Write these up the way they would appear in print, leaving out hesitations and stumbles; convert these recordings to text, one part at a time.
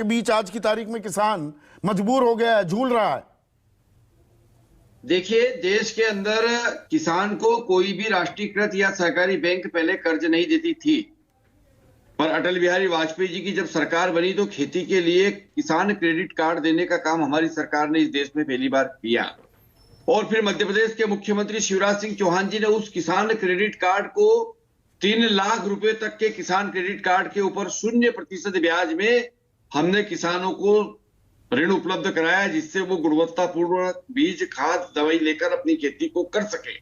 के बीच आज की तारीख में किसान मजबूर हो गया है, झूल रहा है? देखिए, देश के अंदर किसान को कोई भी राष्ट्रीयकृत या सहकारी बैंक पहले कर्ज नहीं देती थी, पर अटल बिहारी वाजपेयी जी की जब सरकार बनी तो खेती के लिए किसान क्रेडिट कार्ड देने का काम हमारी सरकार ने इस देश में पहली बार किया। और फिर मध्य प्रदेश के मुख्यमंत्री शिवराज सिंह चौहान जी ने उस किसान क्रेडिट कार्ड को 3 लाख रुपए तक के किसान क्रेडिट कार्ड के ऊपर 0% ब्याज में हमने किसानों को ऋण उपलब्ध कराया, जिससे वो गुणवत्तापूर्ण बीज, खाद, दवाई लेकर अपनी खेती को कर सके।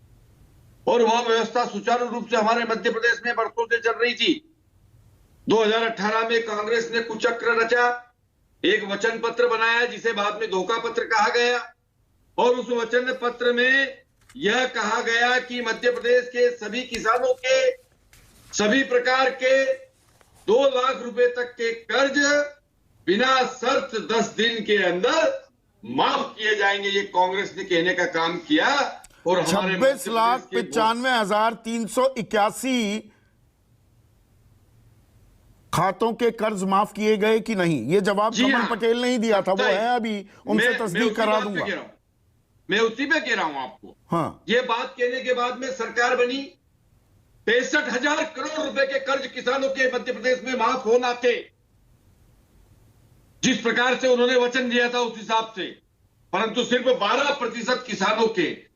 और वह व्यवस्था सुचारू रूप से हमारे मध्य प्रदेश में बरसों से चल रही थी। 2018 में कांग्रेस ने कुचक्र रचा, एक वचन पत्र बनाया जिसे बाद में धोखा पत्र कहा गया, और उस वचन पत्र में यह कहा गया कि मध्य प्रदेश के सभी किसानों के सभी प्रकार के 2 लाख रुपए तक के कर्ज बिना शर्त 10 दिन के अंदर माफ किए जाएंगे। ये कांग्रेस ने कहने का काम किया। और 26,95,381 खातों के कर्ज माफ किए गए कि नहीं? ये जवाब कमल पटेल ने ही दिया था, वो है अभी, उनसे तस्दीक करा दूंगा। मैं उसी पे कह रहा हूं आपको। हाँ, ये बात कहने के बाद में सरकार बनी, 65,000 करोड़ रुपए के कर्ज किसानों के मध्य प्रदेश में माफ होना थे। जिस प्रकार से उन्होंने वचन दिया था उस हिसाब से, परंतु सिर्फ 12% किसानों के,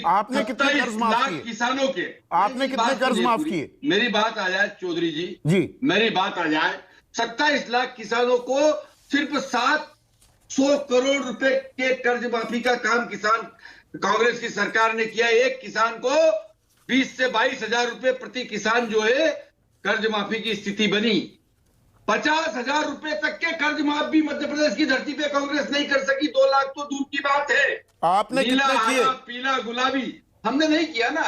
आपने कितने कर्ज माफ किए? किसानों के आपने कितने कर्ज माफ किए? मेरी बात आ जाए चौधरी जी, मेरी बात आ जाए। 27 लाख किसानों को सिर्फ 700 करोड़ रुपए के कर्ज माफी का काम कांग्रेस की सरकार ने किया। एक किसान को 20 से 22,000 रुपए प्रति किसान जो है कर्ज माफी की स्थिति बनी। 50,000 रुपए तक के कर्ज माफ भी मध्य प्रदेश की धरती पे कांग्रेस नहीं कर सकी। 2 लाख तो दूर की बात है। आपने नीला, कितने किए? पीला, गुलाबी हमने नहीं किया ना।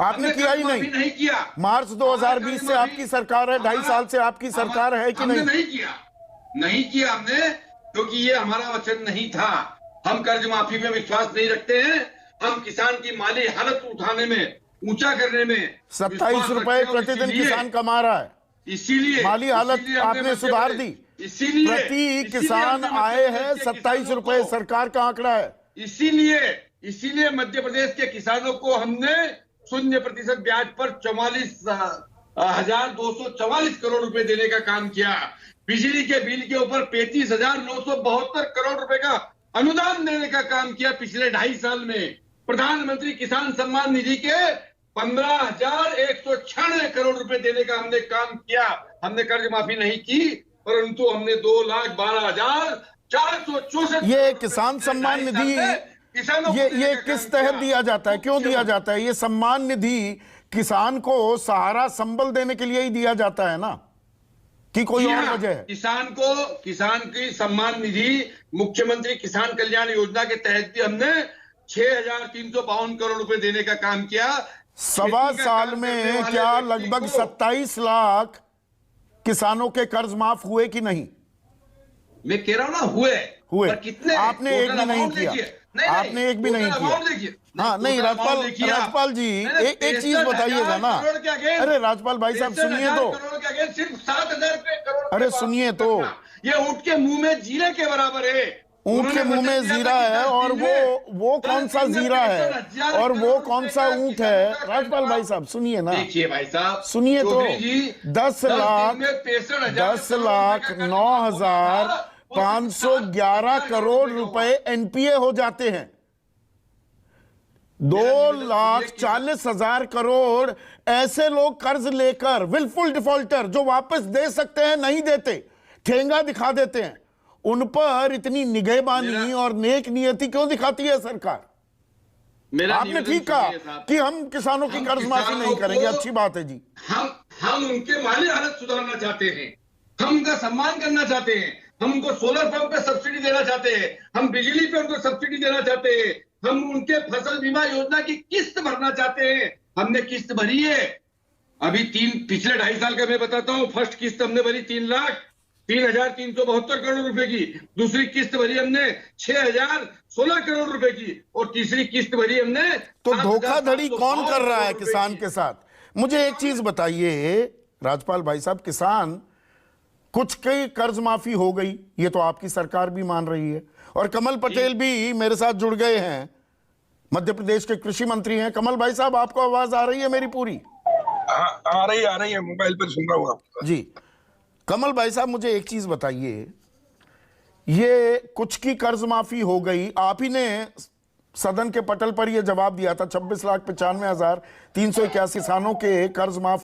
आपने किया ही नहीं किया। मार्च 2020 से आपकी सरकार है, 2.5 साल से आपकी सरकार है कि नहीं? नहीं किया हमने, क्योंकि ये हमारा वचन नहीं था। हम कर्ज माफी में विश्वास नहीं रखते हैं। हम किसान की माली हालत उठाने में, ऊंचा करने में 27 रुपए प्रतिदिन किसान कमा रहा है, इसीलिए माली हालत आपने सुधार दी। इसीलिए प्रति किसान आए हैं 27 रुपए सरकार का आंकड़ा है। इसीलिए मध्य प्रदेश के किसानों को हमने 0% ब्याज पर 44,244 करोड़ रुपए देने का काम किया। बिजली के बिल के ऊपर 35,972 करोड़ रुपए का अनुदान देने का काम किया। पिछले 2.5 साल में प्रधानमंत्री किसान सम्मान निधि के 15,196 करोड़ रुपए देने का हमने काम किया। हमने कर्ज माफी नहीं की, परंतु हमने 2,12,464। ये किसान सम्मान निधि ये किस तहत दिया जाता है, क्यों दिया जाता है? ये सम्मान निधि किसान को सहारा संबल देने के लिए ही दिया जाता है ना, कि कोई और वजह है? किसान की सम्मान निधि मुख्यमंत्री किसान कल्याण योजना के तहत भी हमने 6,352 करोड़ रुपए देने का काम किया। 1.25 साल में क्या लगभग 27 लाख किसानों के कर्ज माफ हुए कि नहीं? मैं कह रहा हूं ना, हुए। पर कितने? आपने एक भी नहीं किया। आपने एक भी नहीं किया। हाँ, नहीं राजपाल जी, एक चीज बताइएगा ना। अरे राजपाल भाई साहब सुनिए तो, सिर्फ 7,000 करोड़। अरे सुनिए तो, ये ऊंट के मुंह में जीरे के बराबर है। ऊंट के मुंह में जीरा है, और वो कौन सा जीरा है और वो कौन सा ऊंट है? राजपाल भाई साहब सुनिए ना, देखिए भाई साहब, सुनिए तो, 10,09,511 करोड़ रुपए एनपीए हो जाते हैं। 2,40,000 करोड़ ऐसे लोग कर्ज लेकर, विलफुल डिफॉल्टर जो वापस दे सकते हैं नहीं देते, ठेंगा दिखा देते हैं। उन पर इतनी निगहबानी और नेक नियति क्यों दिखाती है सरकार? आपने ठीक कहा कि हम किसानों की कर्ज माफी नहीं करेंगे, अच्छी बात है जी। हम उनके माली हालत सुधारना चाहते हैं, हम उनका सम्मान करना चाहते हैं, हम उनको सोलर पंप पे सब्सिडी देना चाहते हैं, हम बिजली पे उनको सब्सिडी देना चाहते हैं, हम उनके फसल बीमा योजना की किस्त भरना चाहते हैं। हमने किस्त भरी है अभी पिछले 2.5 साल का मैं बताता हूँ। फर्स्ट किस्त हमने भरी 3,03,72 करोड़ रुपए की, दूसरी किस्त भरी हमने 6,016 करोड़ रुपए की, और तीसरी किस्त भरी हमने। तो धोखाधड़ी कौन कर रहा है किसान के साथ? मुझे एक चीज बताइए राजपाल भाई साहब, किसान कुछ की कर्ज माफी हो गई, ये तो आपकी सरकार भी मान रही है, और कमल पटेल भी मेरे साथ जुड़ गए हैं, मध्य प्रदेश के कृषि मंत्री हैं। कमल भाई साहब, आपको आवाज आ रही है मेरी पूरी? आ रही है, मोबाइल पर सुन रहा हूँ आपका। जी, कमल भाई साहब मुझे एक चीज बताइए, ये कुछ की कर्ज माफी हो गई, आप ही ने सदन के पटल पर यह जवाब दिया था 26,95,381 किसानों के कर्ज माफ